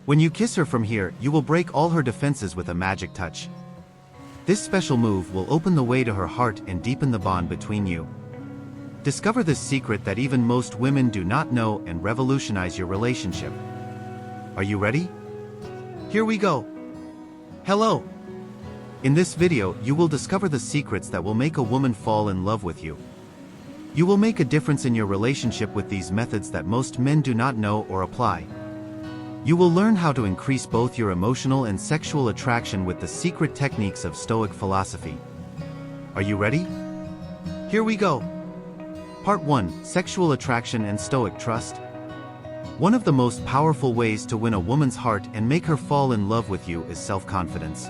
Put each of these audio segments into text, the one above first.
When you kiss her from here, you will break all her defenses with a magic touch. This special move will open the way to her heart and deepen the bond between you. Discover this secret that even most women do not know and revolutionize your relationship. Are you ready? Here we go. Hello. In this video, you will discover the secrets that will make a woman fall in love with you. You will make a difference in your relationship with these methods that most men do not know or apply. You will learn how to increase both your emotional and sexual attraction with the secret techniques of Stoic philosophy. Are you ready? Here we go. Part 1: Sexual Attraction and Stoic Trust. One of the most powerful ways to win a woman's heart and make her fall in love with you is self-confidence.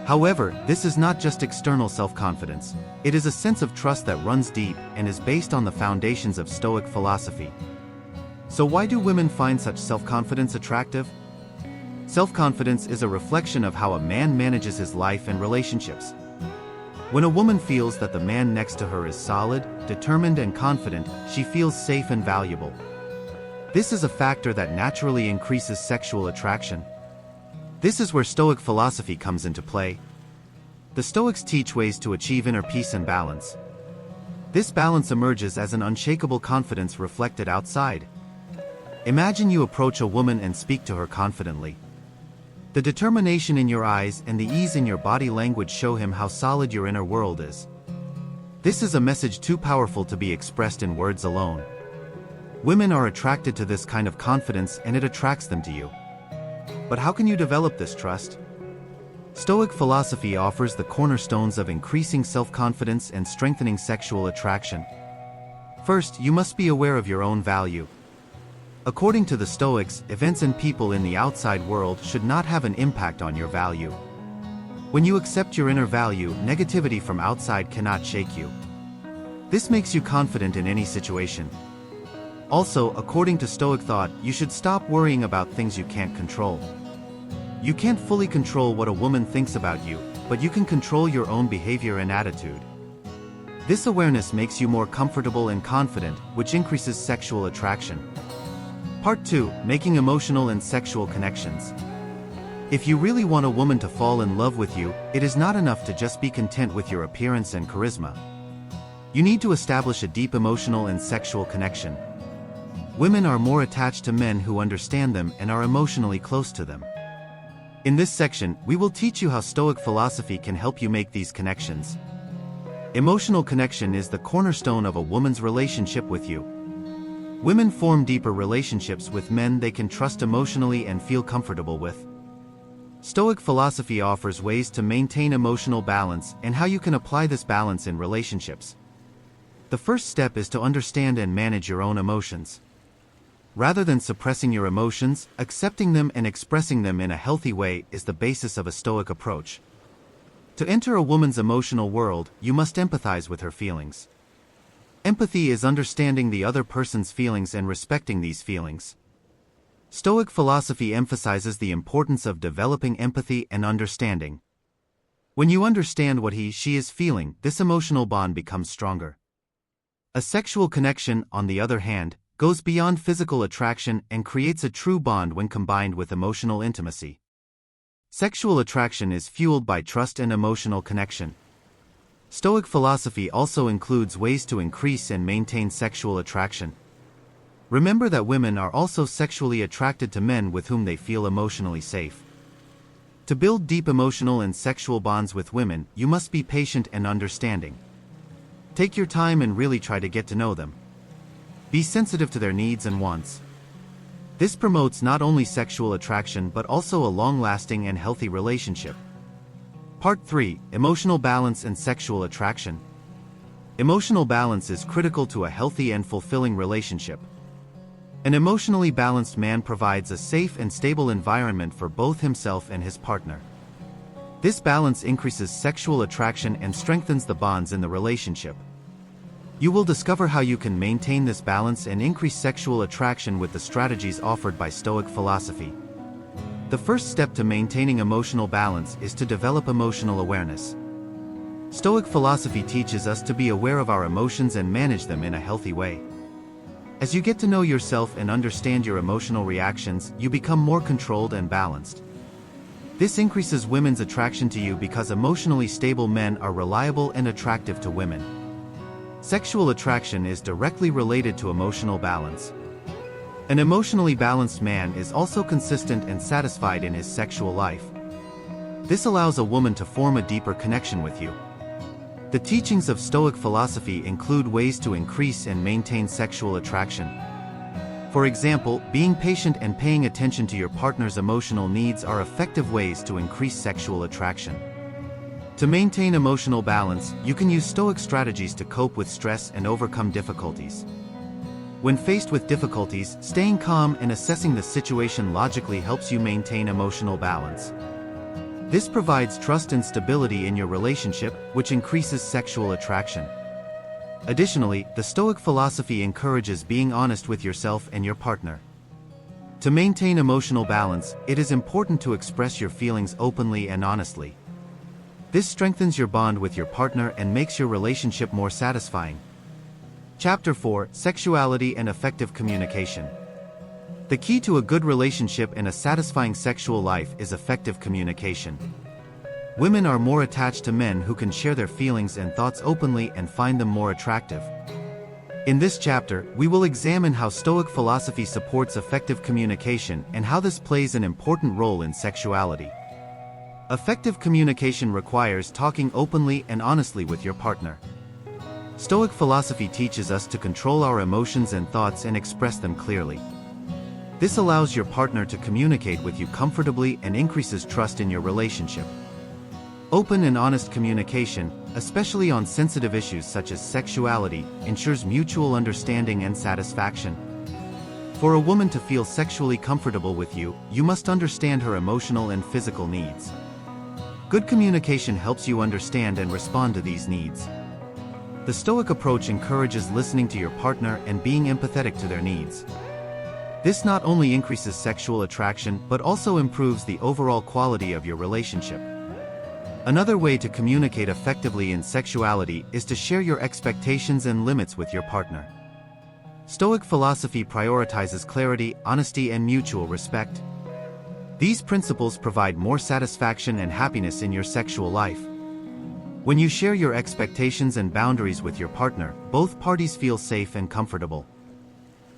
However, this is not just external self-confidence. It is a sense of trust that runs deep and is based on the foundations of Stoic philosophy. So why do women find such self-confidence attractive? Self-confidence is a reflection of how a man manages his life and relationships. When a woman feels that the man next to her is solid, determined, and confident, she feels safe and valuable. This is a factor that naturally increases sexual attraction. This is where Stoic philosophy comes into play. The Stoics teach ways to achieve inner peace and balance. This balance emerges as an unshakable confidence reflected outside. Imagine you approach a woman and speak to her confidently. The determination in your eyes and the ease in your body language show him how solid your inner world is. This is a message too powerful to be expressed in words alone. Women are attracted to this kind of confidence and it attracts them to you. But how can you develop this trust? Stoic philosophy offers the cornerstones of increasing self-confidence and strengthening sexual attraction. First, you must be aware of your own value. According to the Stoics, events and people in the outside world should not have an impact on your value. When you accept your inner value, negativity from outside cannot shake you. This makes you confident in any situation. Also, according to Stoic thought, you should stop worrying about things you can't control. You can't fully control what a woman thinks about you, but you can control your own behavior and attitude. This awareness makes you more comfortable and confident, which increases sexual attraction. Part 2: Making emotional and sexual connections. If you really want a woman to fall in love with you, it is not enough to just be content with your appearance and charisma. You need to establish a deep emotional and sexual connection. Women are more attached to men who understand them and are emotionally close to them. In this section, we will teach you how Stoic philosophy can help you make these connections. Emotional connection is the cornerstone of a woman's relationship with you. Women form deeper relationships with men they can trust emotionally and feel comfortable with. Stoic philosophy offers ways to maintain emotional balance and how you can apply this balance in relationships. The first step is to understand and manage your own emotions. Rather than suppressing your emotions, accepting them and expressing them in a healthy way is the basis of a Stoic approach. To enter a woman's emotional world, you must empathize with her feelings. Empathy is understanding the other person's feelings and respecting these feelings. Stoic philosophy emphasizes the importance of developing empathy and understanding. When you understand what she is feeling, this emotional bond becomes stronger. A sexual connection, on the other hand, goes beyond physical attraction and creates a true bond when combined with emotional intimacy. Sexual attraction is fueled by trust and emotional connection. Stoic philosophy also includes ways to increase and maintain sexual attraction. Remember that women are also sexually attracted to men with whom they feel emotionally safe. To build deep emotional and sexual bonds with women, you must be patient and understanding. Take your time and really try to get to know them. Be sensitive to their needs and wants. This promotes not only sexual attraction but also a long-lasting and healthy relationship. Part 3: Emotional balance and sexual attraction. Emotional balance is critical to a healthy and fulfilling relationship. An emotionally balanced man provides a safe and stable environment for both himself and his partner. This balance increases sexual attraction and strengthens the bonds in the relationship. You will discover how you can maintain this balance and increase sexual attraction with the strategies offered by Stoic philosophy. The first step to maintaining emotional balance is to develop emotional awareness. Stoic philosophy teaches us to be aware of our emotions and manage them in a healthy way. As you get to know yourself and understand your emotional reactions, you become more controlled and balanced. This increases women's attraction to you because emotionally stable men are reliable and attractive to women. Sexual attraction is directly related to emotional balance. An emotionally balanced man is also consistent and satisfied in his sexual life. This allows a woman to form a deeper connection with you. The teachings of Stoic philosophy include ways to increase and maintain sexual attraction. For example, being patient and paying attention to your partner's emotional needs are effective ways to increase sexual attraction. To maintain emotional balance, you can use Stoic strategies to cope with stress and overcome difficulties. When faced with difficulties, staying calm and assessing the situation logically helps you maintain emotional balance. This provides trust and stability in your relationship, which increases sexual attraction. Additionally, the Stoic philosophy encourages being honest with yourself and your partner. To maintain emotional balance, it is important to express your feelings openly and honestly. This strengthens your bond with your partner and makes your relationship more satisfying. Chapter 4: Sexuality and Effective Communication. The key to a good relationship and a satisfying sexual life is effective communication. Women are more attached to men who can share their feelings and thoughts openly and find them more attractive. In this chapter, we will examine how Stoic philosophy supports effective communication and how this plays an important role in sexuality. Effective communication requires talking openly and honestly with your partner. Stoic philosophy teaches us to control our emotions and thoughts and express them clearly. This allows your partner to communicate with you comfortably and increases trust in your relationship. Open and honest communication, especially on sensitive issues such as sexuality, ensures mutual understanding and satisfaction. For a woman to feel sexually comfortable with you, you must understand her emotional and physical needs. Good communication helps you understand and respond to these needs. The Stoic approach encourages listening to your partner and being empathetic to their needs. This not only increases sexual attraction but also improves the overall quality of your relationship. Another way to communicate effectively in sexuality is to share your expectations and limits with your partner. Stoic philosophy prioritizes clarity, honesty, and mutual respect. These principles provide more satisfaction and happiness in your sexual life. When you share your expectations and boundaries with your partner, both parties feel safe and comfortable.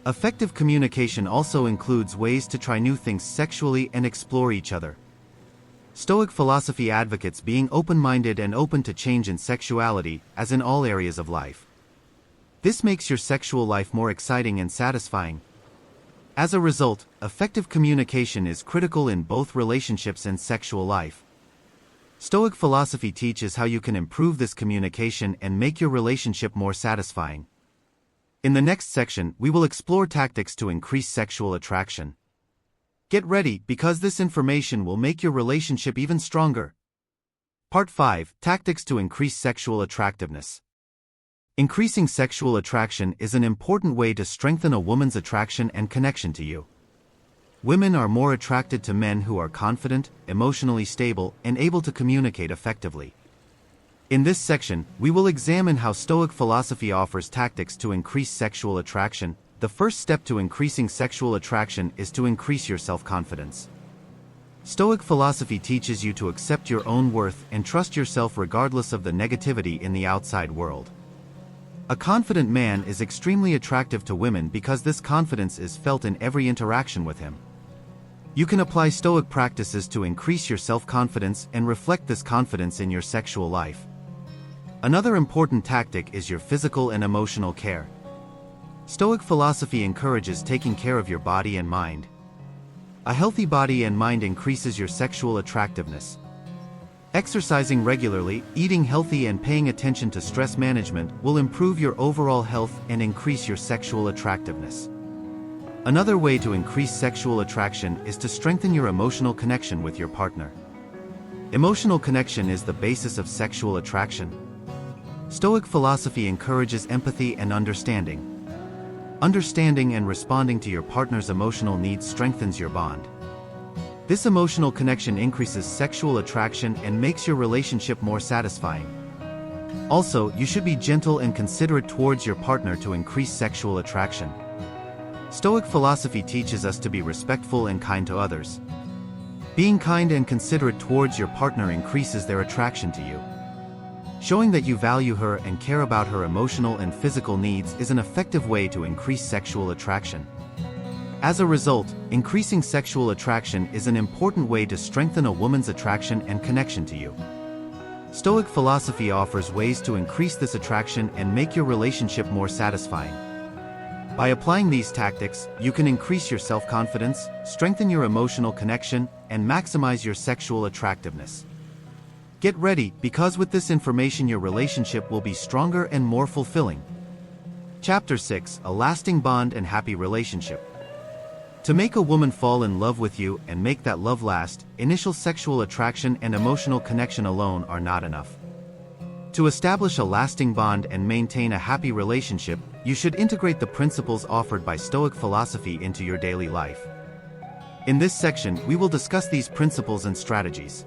Effective communication also includes ways to try new things sexually and explore each other. Stoic philosophy advocates being open-minded and open to change in sexuality, as in all areas of life. This makes your sexual life more exciting and satisfying. As a result, effective communication is critical in both relationships and sexual life. Stoic philosophy teaches how you can improve this communication and make your relationship more satisfying. In the next section, we will explore tactics to increase sexual attraction. Get ready, because this information will make your relationship even stronger. Part 5: Tactics to increase sexual attractiveness. Increasing sexual attraction is an important way to strengthen a woman's attraction and connection to you. Women are more attracted to men who are confident, emotionally stable, and able to communicate effectively. In this section, we will examine how Stoic philosophy offers tactics to increase sexual attraction. The first step to increasing sexual attraction is to increase your self-confidence. Stoic philosophy teaches you to accept your own worth and trust yourself regardless of the negativity in the outside world. A confident man is extremely attractive to women because this confidence is felt in every interaction with him. You can apply Stoic practices to increase your self-confidence and reflect this confidence in your sexual life. Another important tactic is your physical and emotional care. Stoic philosophy encourages taking care of your body and mind. A healthy body and mind increases your sexual attractiveness. Exercising regularly, eating healthy, and paying attention to stress management will improve your overall health and increase your sexual attractiveness. Another way to increase sexual attraction is to strengthen your emotional connection with your partner. Emotional connection is the basis of sexual attraction. Stoic philosophy encourages empathy and understanding. Understanding and responding to your partner's emotional needs strengthens your bond. This emotional connection increases sexual attraction and makes your relationship more satisfying. Also, you should be gentle and considerate towards your partner to increase sexual attraction. Stoic philosophy teaches us to be respectful and kind to others. Being kind and considerate towards your partner increases their attraction to you. Showing that you value her and care about her emotional and physical needs is an effective way to increase sexual attraction. As a result, increasing sexual attraction is an important way to strengthen a woman's attraction and connection to you. Stoic philosophy offers ways to increase this attraction and make your relationship more satisfying. By applying these tactics, you can increase your self-confidence, strengthen your emotional connection, and maximize your sexual attractiveness. Get ready, because with this information your relationship will be stronger and more fulfilling. Chapter 6: A Lasting Bond and Happy Relationship. To make a woman fall in love with you and make that love last, initial sexual attraction and emotional connection alone are not enough. To establish a lasting bond and maintain a happy relationship, you should integrate the principles offered by Stoic philosophy into your daily life. In this section, we will discuss these principles and strategies.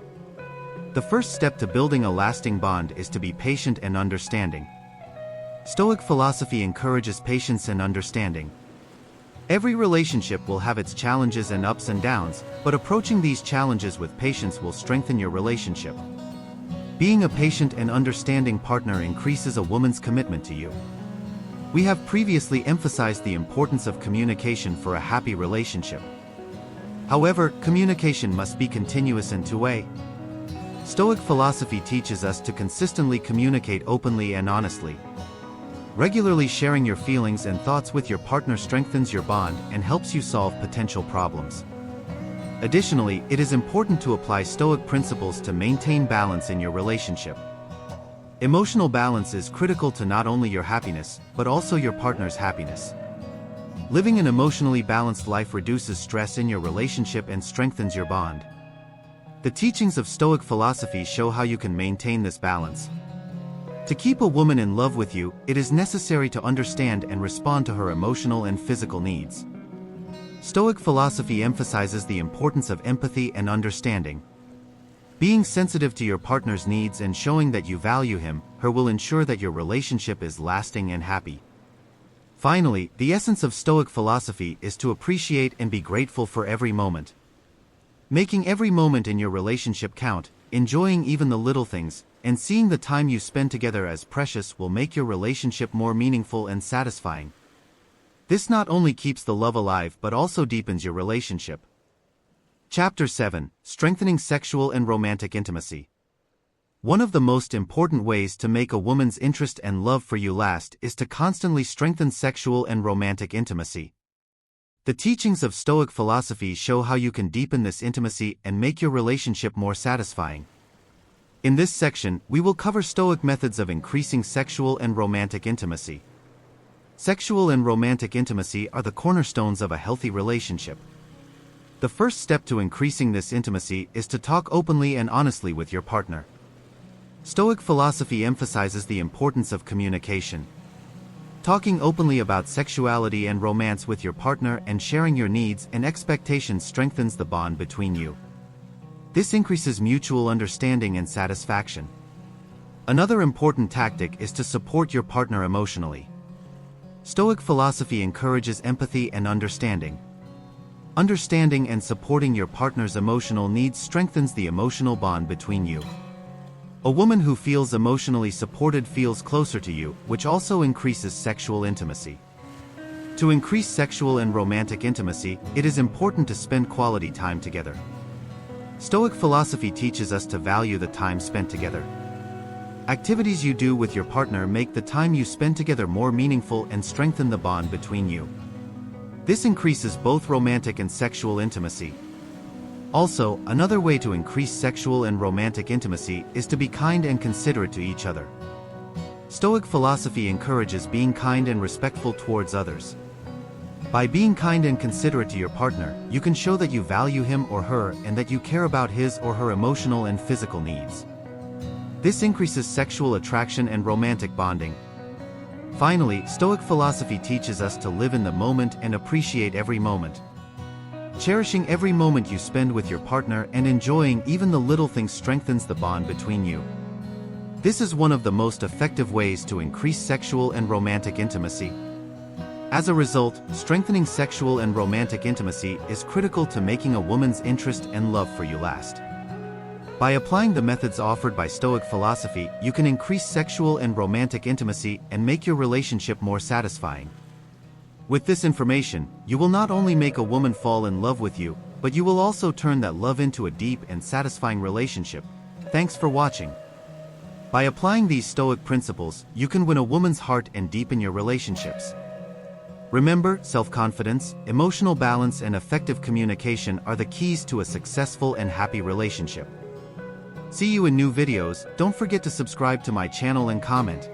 The first step to building a lasting bond is to be patient and understanding. Stoic philosophy encourages patience and understanding. Every relationship will have its challenges and ups and downs, but approaching these challenges with patience will strengthen your relationship. Being a patient and understanding partner increases a woman's commitment to you. We have previously emphasized the importance of communication for a happy relationship. However, communication must be continuous and two-way. Stoic philosophy teaches us to consistently communicate openly and honestly. Regularly sharing your feelings and thoughts with your partner strengthens your bond and helps you solve potential problems. Additionally, it is important to apply Stoic principles to maintain balance in your relationship. Emotional balance is critical to not only your happiness, but also your partner's happiness. Living an emotionally balanced life reduces stress in your relationship and strengthens your bond. The teachings of Stoic philosophy show how you can maintain this balance. To keep a woman in love with you, it is necessary to understand and respond to her emotional and physical needs. Stoic philosophy emphasizes the importance of empathy and understanding. Being sensitive to your partner's needs and showing that you value him, her will ensure that your relationship is lasting and happy. Finally, the essence of Stoic philosophy is to appreciate and be grateful for every moment. Making every moment in your relationship count, enjoying even the little things, and seeing the time you spend together as precious will make your relationship more meaningful and satisfying. This not only keeps the love alive but also deepens your relationship. Chapter 7: Strengthening Sexual and Romantic Intimacy. One of the most important ways to make a woman's interest and love for you last is to constantly strengthen sexual and romantic intimacy. The teachings of Stoic philosophy show how you can deepen this intimacy and make your relationship more satisfying. In this section, we will cover Stoic methods of increasing sexual and romantic intimacy. Sexual and romantic intimacy are the cornerstones of a healthy relationship. The first step to increasing this intimacy is to talk openly and honestly with your partner. Stoic philosophy emphasizes the importance of communication. Talking openly about sexuality and romance with your partner and sharing your needs and expectations strengthens the bond between you. This increases mutual understanding and satisfaction. Another important tactic is to support your partner emotionally. Stoic philosophy encourages empathy and understanding. Understanding and supporting your partner's emotional needs strengthens the emotional bond between you. A woman who feels emotionally supported feels closer to you, which also increases sexual intimacy. To increase sexual and romantic intimacy, it is important to spend quality time together. Stoic philosophy teaches us to value the time spent together. Activities you do with your partner make the time you spend together more meaningful and strengthen the bond between you. This increases both romantic and sexual intimacy. Also, another way to increase sexual and romantic intimacy is to be kind and considerate to each other. Stoic philosophy encourages being kind and respectful towards others. By being kind and considerate to your partner, you can show that you value him or her and that you care about his or her emotional and physical needs. This increases sexual attraction and romantic bonding. Finally, Stoic philosophy teaches us to live in the moment and appreciate every moment. Cherishing every moment you spend with your partner and enjoying even the little things strengthens the bond between you. This is one of the most effective ways to increase sexual and romantic intimacy. As a result, strengthening sexual and romantic intimacy is critical to making a woman's interest and love for you last. By applying the methods offered by Stoic philosophy, you can increase sexual and romantic intimacy and make your relationship more satisfying. With this information, you will not only make a woman fall in love with you, but you will also turn that love into a deep and satisfying relationship. Thanks for watching. By applying these Stoic principles, you can win a woman's heart and deepen your relationships. Remember, self-confidence, emotional balance, and effective communication are the keys to a successful and happy relationship. See you in new videos. Don't forget to subscribe to my channel and comment.